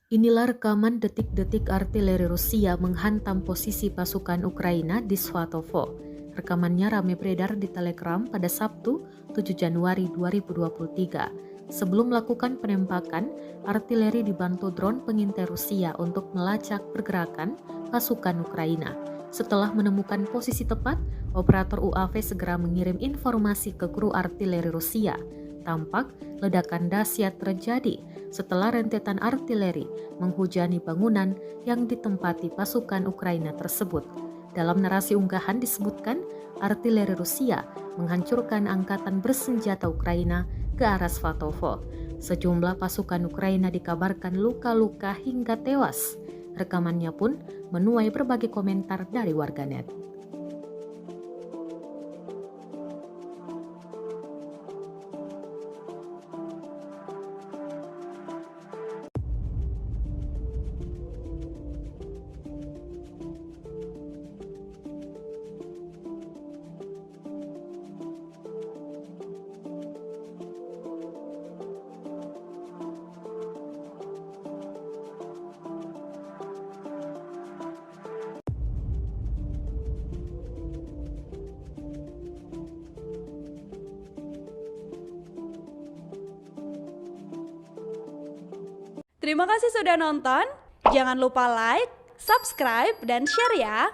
Inilah rekaman detik-detik artileri Rusia menghantam posisi pasukan Ukraina di Svatovo. Rekamannya ramai beredar di Telegram pada Sabtu, 7 Januari 2023. Sebelum melakukan penembakan, artileri dibantu drone pengintai Rusia untuk melacak pergerakan pasukan Ukraina. Setelah menemukan posisi tepat, operator UAV segera mengirim informasi ke kru artileri Rusia. Tampak ledakan dahsyat terjadi setelah rentetan artileri menghujani bangunan yang ditempati pasukan Ukraina tersebut. Dalam narasi unggahan disebutkan, artileri Rusia menghancurkan angkatan bersenjata Ukraina ke arah Svatovo. Sejumlah pasukan Ukraina dikabarkan luka-luka hingga tewas. Rekamannya pun menuai berbagai komentar dari warganet. Terima kasih sudah nonton. Jangan lupa like, subscribe, dan share ya.